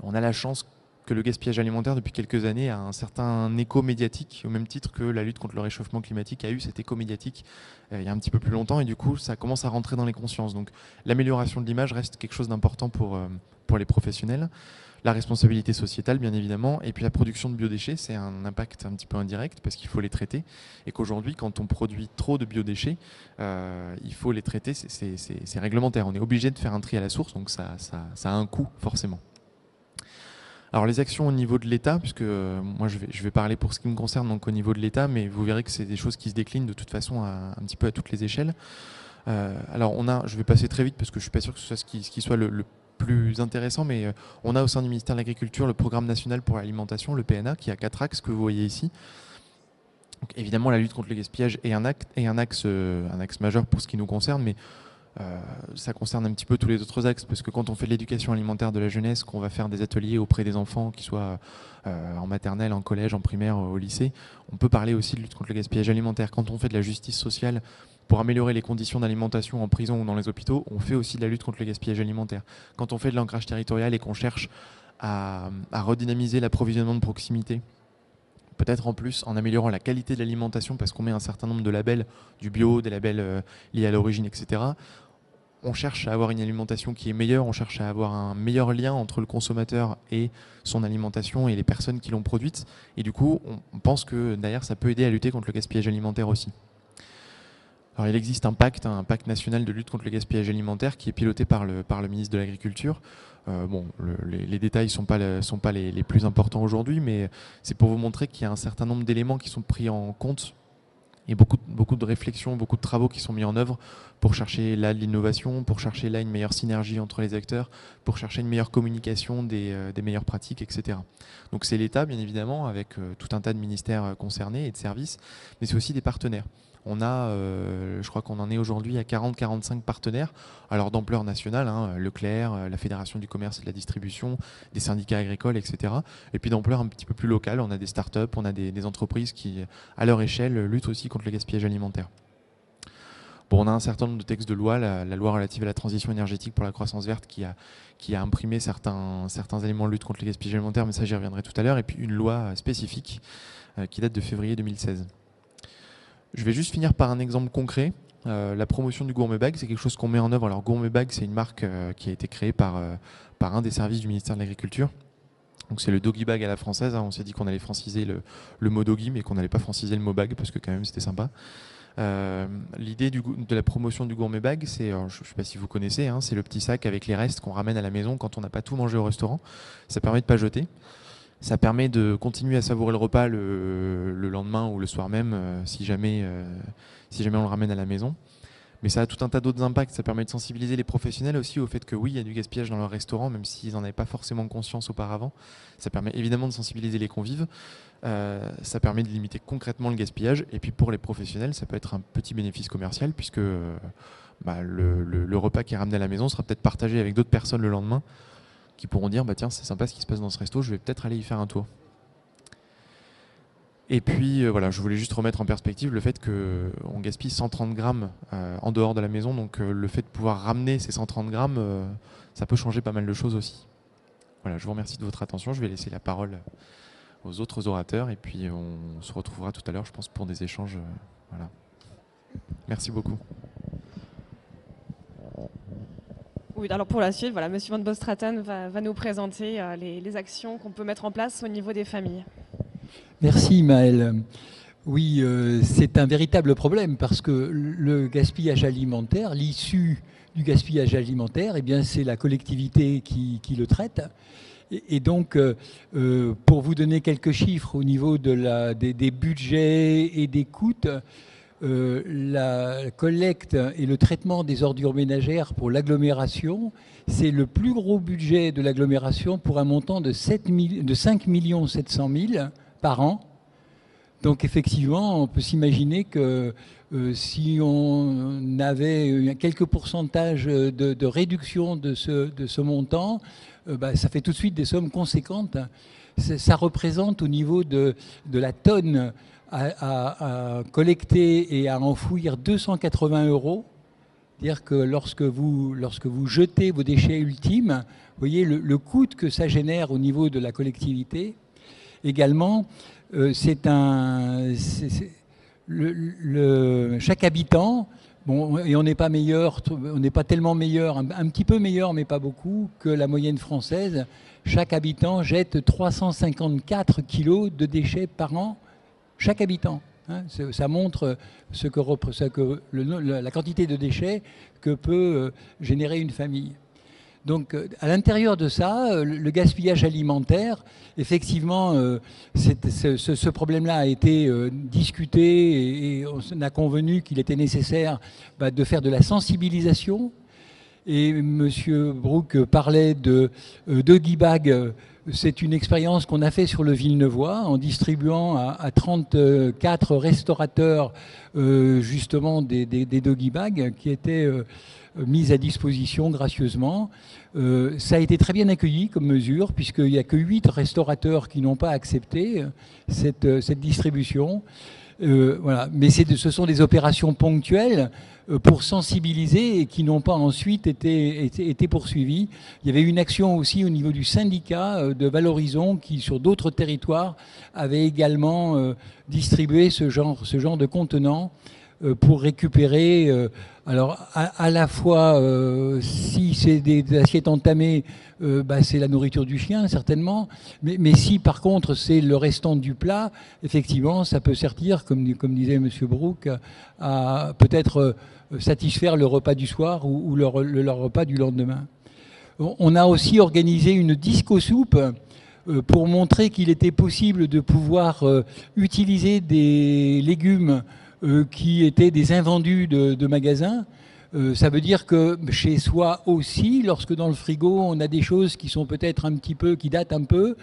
On a la chance que le gaspillage alimentaire, depuis quelques années, a un certain écho médiatique, au même titre que la lutte contre le réchauffement climatique a eu cet écho médiatique il y a un petit peu plus longtemps, et du coup, ça commence à rentrer dans les consciences. Donc l'amélioration de l'image reste quelque chose d'important pour les professionnels. La responsabilité sociétale, bien évidemment, et puis la production de biodéchets, c'est un impact un petit peu indirect, parce qu'il faut les traiter, et qu'aujourd'hui, quand on produit trop de biodéchets, il faut les traiter, c'est réglementaire. On est obligé de faire un tri à la source, donc ça a un coût, forcément. Alors les actions au niveau de l'État, puisque moi je vais parler pour ce qui me concerne donc au niveau de l'État, mais vous verrez que c'est des choses qui se déclinent de toute façon un petit peu à toutes les échelles. Alors je vais passer très vite parce que je suis pas sûr que ce soit ce qui soit le plus intéressant, mais on a au sein du ministère de l'Agriculture le Programme national pour l'alimentation, le PNA, qui a 4 axes que vous voyez ici. Donc, évidemment, la lutte contre le gaspillage est un axe majeur pour ce qui nous concerne, mais ça concerne un petit peu tous les autres axes, parce que quand on fait de l'éducation alimentaire de la jeunesse, qu'on va faire des ateliers auprès des enfants, qu'ils soient en maternelle, en collège, en primaire, au lycée, on peut parler aussi de lutte contre le gaspillage alimentaire. Quand on fait de la justice sociale pour améliorer les conditions d'alimentation en prison ou dans les hôpitaux, on fait aussi de la lutte contre le gaspillage alimentaire. Quand on fait de l'ancrage territorial et qu'on cherche à redynamiser l'approvisionnement de proximité, peut-être en plus en améliorant la qualité de l'alimentation, parce qu'on met un certain nombre de labels, du bio, des labels liés à l'origine, etc., on cherche à avoir une alimentation qui est meilleure, on cherche à avoir un meilleur lien entre le consommateur et son alimentation et les personnes qui l'ont produite. Et du coup, on pense que derrière, ça peut aider à lutter contre le gaspillage alimentaire aussi. Alors, il existe un pacte national de lutte contre le gaspillage alimentaire qui est piloté par le ministre de l'Agriculture. Les détails ne sont pas les plus importants aujourd'hui, mais c'est pour vous montrer qu'il y a un certain nombre d'éléments qui sont pris en compte et beaucoup de réflexions, beaucoup de travaux qui sont mis en œuvre pour chercher là de l'innovation, pour chercher là une meilleure synergie entre les acteurs, pour chercher une meilleure communication des meilleures pratiques, etc. Donc c'est l'État, bien évidemment, avec tout un tas de ministères concernés et de services, mais c'est aussi des partenaires. On a, je crois qu'on en est aujourd'hui à 40-45 partenaires, alors d'ampleur nationale, Leclerc, la Fédération du commerce et de la distribution, des syndicats agricoles, etc. Et puis d'ampleur un petit peu plus locale, on a des startups, on a des entreprises qui, à leur échelle, luttent aussi contre le gaspillage alimentaire. Bon, on a un certain nombre de textes de loi, la loi relative à la transition énergétique pour la croissance verte qui a imprimé certains éléments de lutte contre le gaspillage alimentaire, mais ça j'y reviendrai tout à l'heure, et puis une loi spécifique qui date de février 2016. Je vais juste finir par un exemple concret. La promotion du Gourmet Bag, c'est quelque chose qu'on met en œuvre. Alors Gourmet Bag, c'est une marque qui a été créée par un des services du ministère de l'Agriculture. Donc c'est le doggy bag à la française. On s'est dit qu'on allait franciser le mot doggy, mais qu'on n'allait pas franciser le mot bag, parce que quand même c'était sympa. L'idée de la promotion du Gourmet Bag, c'est, je ne sais pas si vous connaissez, c'est le petit sac avec les restes qu'on ramène à la maison quand on n'a pas tout mangé au restaurant. Ça permet de ne pas jeter. Ça permet de continuer à savourer le repas le lendemain ou le soir même, si jamais on le ramène à la maison. Mais ça a tout un tas d'autres impacts. Ça permet de sensibiliser les professionnels aussi au fait que oui, il y a du gaspillage dans leur restaurant, même s'ils n'en avaient pas forcément conscience auparavant. Ça permet évidemment de sensibiliser les convives. Ça permet de limiter concrètement le gaspillage. Et puis pour les professionnels, ça peut être un petit bénéfice commercial, puisque le repas qui est ramené à la maison sera peut-être partagé avec d'autres personnes le lendemain, qui pourront dire tiens, c'est sympa ce qui se passe dans ce resto, je vais peut-être aller y faire un tour. Et puis voilà, je voulais juste remettre en perspective le fait qu'on gaspille 130 grammes en dehors de la maison, donc le fait de pouvoir ramener ces 130 grammes, ça peut changer pas mal de choses aussi. Voilà, je vous remercie de votre attention, je vais laisser la parole aux autres orateurs et puis on se retrouvera tout à l'heure, je pense, pour des échanges. Voilà. Merci beaucoup. Oui, alors pour la suite, voilà, M. Van Bostraten va nous présenter les actions qu'on peut mettre en place au niveau des familles. Merci Maëlle. Oui, c'est un véritable problème parce que le gaspillage alimentaire, l'issue du gaspillage alimentaire, eh bien, c'est la collectivité qui le traite. Et donc, pour vous donner quelques chiffres au niveau des budgets et des coûts, la collecte et le traitement des ordures ménagères pour l'agglomération, c'est le plus gros budget de l'agglomération pour un montant de 5 700 000 par an. Donc effectivement, on peut s'imaginer que si on avait quelques pourcentages de réduction de ce montant, ça fait tout de suite des sommes conséquentes. Ça représente au niveau de la tonne à collecter et à enfouir 280 €, C'est-à-dire que lorsque vous jetez vos déchets ultimes, vous voyez le coût que ça génère au niveau de la collectivité. Également, chaque habitant, bon, et on n'est pas meilleur, on n'est pas tellement meilleur, un petit peu meilleur, mais pas beaucoup, que la moyenne française. Chaque habitant jette 354 kilos de déchets par an, chaque habitant. Hein, ça montre la quantité de déchets que peut générer une famille. Donc, à l'intérieur de ça, le gaspillage alimentaire, effectivement, ce problème-là a été discuté et on a convenu qu'il était nécessaire de faire de la sensibilisation. Et M. Brook parlait de doggy bag. C'est une expérience qu'on a fait sur le Villeneuvois en distribuant à 34 restaurateurs justement des doggy bags qui étaient mis à disposition gracieusement. Ça a été très bien accueilli comme mesure puisqu'il n'y a que 8 restaurateurs qui n'ont pas accepté cette distribution. Voilà. Mais ce sont des opérations ponctuelles pour sensibiliser et qui n'ont pas ensuite été poursuivies. Il y avait une action aussi au niveau du syndicat de Valorisons qui, sur d'autres territoires, avait également distribué ce genre de contenants pour récupérer, alors à la fois, si c'est des assiettes entamées, c'est la nourriture du chien certainement, mais si par contre c'est le restant du plat, effectivement ça peut servir, comme disait M. Brook, à peut-être satisfaire le repas du soir ou leur repas du lendemain. On a aussi organisé une disco-soupe pour montrer qu'il était possible de pouvoir utiliser des légumes qui étaient des invendus de magasins. Ça veut dire que chez soi aussi, lorsque dans le frigo on a des choses qui sont peut-être qui datent un peu,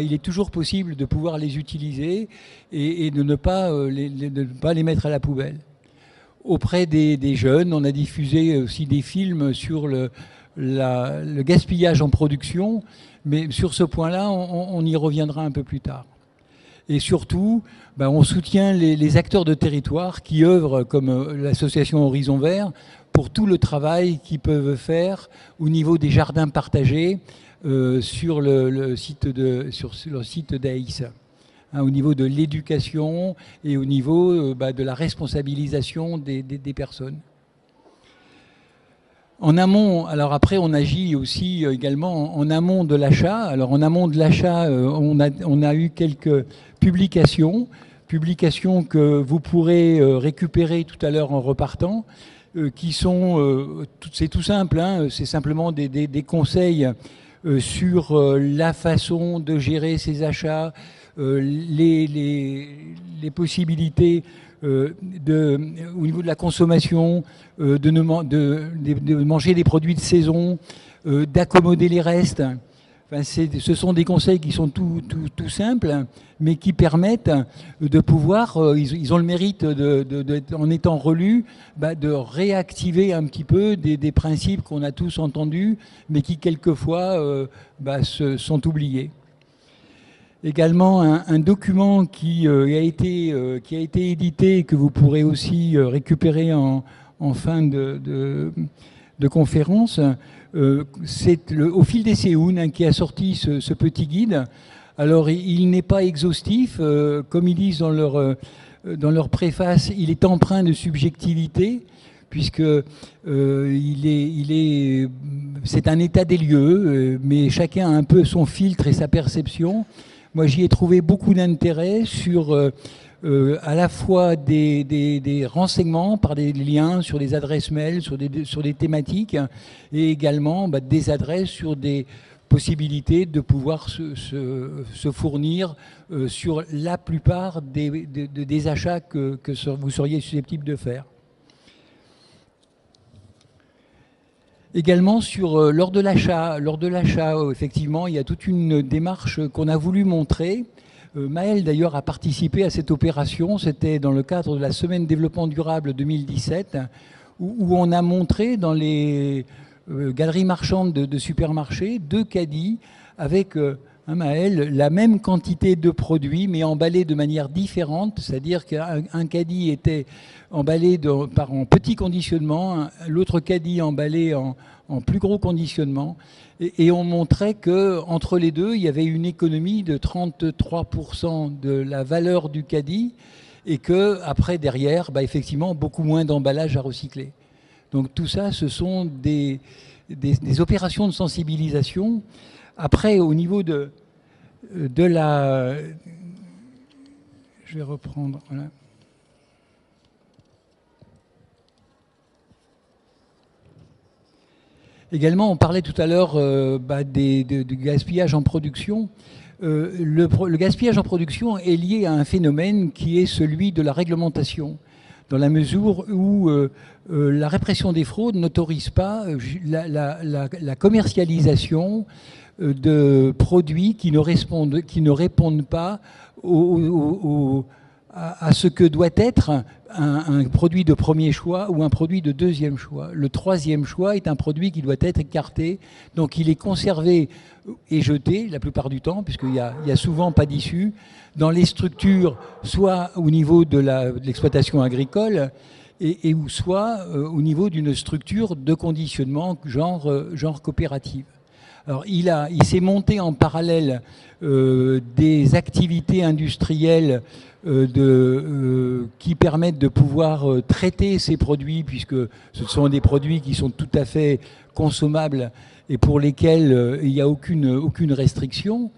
il est toujours possible de pouvoir les utiliser et de ne pas les mettre à la poubelle. Auprès des jeunes, on a diffusé aussi des films sur le gaspillage en production, mais sur ce point-là, on y reviendra un peu plus tard. Et surtout, on soutient les acteurs de territoire qui œuvrent, comme l'association Horizon Vert, pour tout le travail qu'ils peuvent faire au niveau des jardins partagés sur le site d'Aïs, hein, au niveau de l'éducation et au niveau de la responsabilisation des personnes. En amont, alors après on agit aussi également en amont de l'achat. Alors en amont de l'achat, on a eu quelques publications que vous pourrez récupérer tout à l'heure en repartant, qui sont, c'est tout simple, hein, c'est simplement des conseils sur la façon de gérer ses achats, les possibilités au niveau de la consommation, de manger des produits de saison, d'accommoder les restes. Enfin, ce sont des conseils qui sont tout simples, mais qui permettent de pouvoir, ils ont le mérite, en étant relus, de réactiver un petit peu des principes qu'on a tous entendus, mais qui quelquefois sont oubliés. Également un document qui a été édité et que vous pourrez aussi récupérer en fin de conférence. C'est Au fil des Séounes, hein, qui a sorti ce petit guide. Alors il n'est pas exhaustif, comme ils disent dans leur préface, il est empreint de subjectivité, puisque c'est un état des lieux, mais chacun a un peu son filtre et sa perception. Moi, j'y ai trouvé beaucoup d'intérêt sur à la fois des renseignements par des liens sur des adresses mail, sur des thématiques, et également des adresses sur des possibilités de pouvoir se fournir sur la plupart des achats que vous seriez susceptible de faire. Également lors de l'achat, effectivement, il y a toute une démarche qu'on a voulu montrer. Maël d'ailleurs a participé à cette opération, c'était dans le cadre de la Semaine Développement Durable 2017, où on a montré dans les galeries marchandes de supermarchés 2 caddies avec hein, Maël, la même quantité de produits, mais emballés de manière différente, c'est-à-dire qu'un caddie était emballé en petit conditionnement, l'autre caddie emballé en plus gros conditionnement, et on montrait qu'entre les deux, il y avait une économie de 33% de la valeur du caddie, et qu'après, derrière, effectivement, beaucoup moins d'emballage à recycler. Donc tout ça, ce sont des opérations de sensibilisation. Après, au niveau de la... Je vais reprendre... Voilà. Également, on parlait tout à l'heure du gaspillage en production. Le gaspillage en production est lié à un phénomène qui est celui de la réglementation, dans la mesure où la répression des fraudes n'autorise pas la commercialisation de produits qui ne répondent pas à ce que doit être un produit de premier choix ou un produit de deuxième choix. Le troisième choix est un produit qui doit être écarté, donc il est conservé et jeté la plupart du temps, puisqu'il n'y a souvent pas d'issue, dans les structures, soit au niveau de l'exploitation agricole, et ou soit au niveau d'une structure de conditionnement genre coopérative. Alors, il s'est monté en parallèle des activités industrielles qui permettent de pouvoir traiter ces produits, puisque ce sont des produits qui sont tout à fait consommables et pour lesquels il n'y a aucune restriction.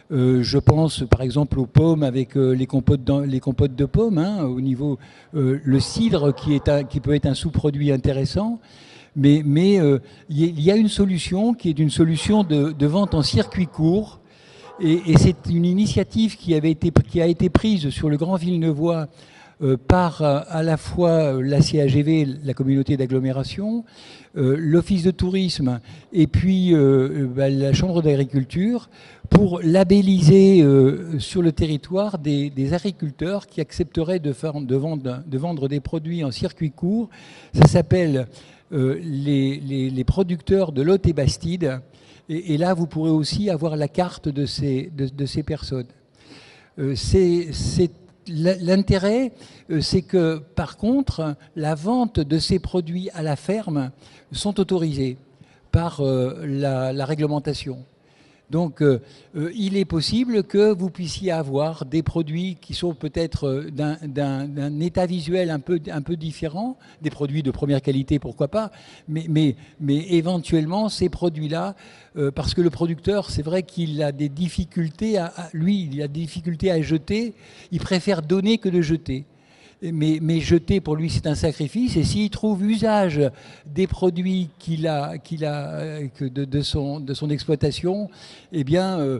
Je pense par exemple aux pommes avec les compotes de pommes, hein, au niveau le cidre qui peut être un sous-produit intéressant. Mais il y a une solution qui est une solution de vente en circuit court. Et c'est une initiative qui a été prise sur le Grand Villeneuvois par à la fois la CAGV, la communauté d'agglomération, l'Office de tourisme et puis la Chambre d'agriculture pour labelliser sur le territoire des agriculteurs qui accepteraient de vendre des produits en circuit court. Ça s'appelle les producteurs de Lot et Bastide. Et là, vous pourrez aussi avoir la carte de ces personnes. L'intérêt, c'est que, par contre, la vente de ces produits à la ferme sont autorisées par la réglementation. Donc, il est possible que vous puissiez avoir des produits qui sont peut-être d'un état visuel un peu différent, des produits de première qualité, pourquoi pas, mais éventuellement, ces produits-là, parce que le producteur, c'est vrai qu'il a des difficultés il a des difficultés à jeter, il préfère donner que de jeter. Mais jeter, pour lui, c'est un sacrifice. Et s'il trouve usage des produits de son exploitation, eh bien,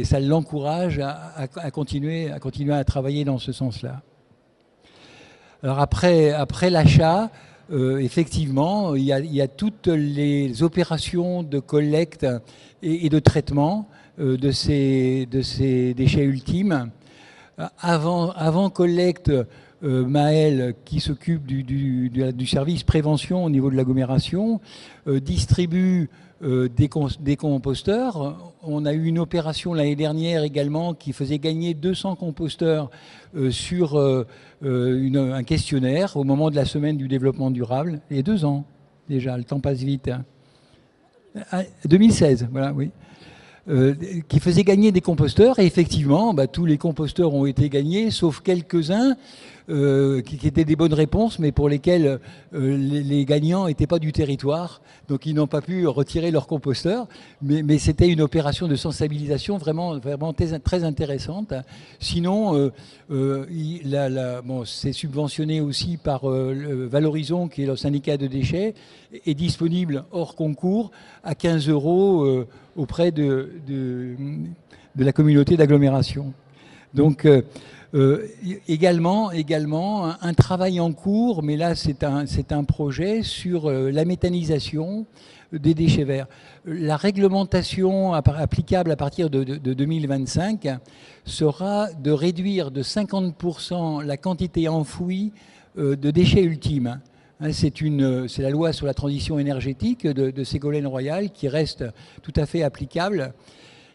ça l'encourage à continuer à travailler dans ce sens-là. Alors après l'achat, effectivement, il y a toutes les opérations de collecte et de traitement de ces déchets ultimes. Avant collecte, Maël, qui s'occupe du service prévention au niveau de l'agglomération, distribue des composteurs. On a eu une opération l'année dernière également qui faisait gagner 200 composteurs sur un questionnaire au moment de la semaine du développement durable. Il y a 2 ans déjà, le temps passe vite. 2016, voilà, oui. Qui faisait gagner des composteurs, et effectivement, tous les composteurs ont été gagnés, sauf quelques-uns qui étaient des bonnes réponses, mais pour lesquels les gagnants n'étaient pas du territoire, donc ils n'ont pas pu retirer leur composteur, mais c'était une opération de sensibilisation vraiment très intéressante. Sinon, c'est subventionné aussi par Valorisons, qui est le syndicat de déchets, est disponible hors concours à 15 € auprès de la communauté d'agglomération. Donc, également un travail en cours, mais là c'est un projet sur la méthanisation des déchets verts. La réglementation applicable à partir de 2025 sera de réduire de 50% la quantité enfouie de déchets ultimes. C'est la loi sur la transition énergétique de Ségolène Royal qui reste tout à fait applicable.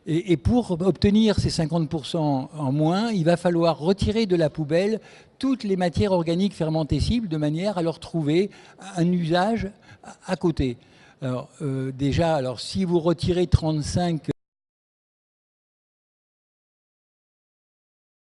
Et pour obtenir ces 50% en moins, il va falloir retirer de la poubelle toutes les matières organiques fermentescibles de manière à leur trouver un usage à côté. Alors, déjà, si vous retirez 35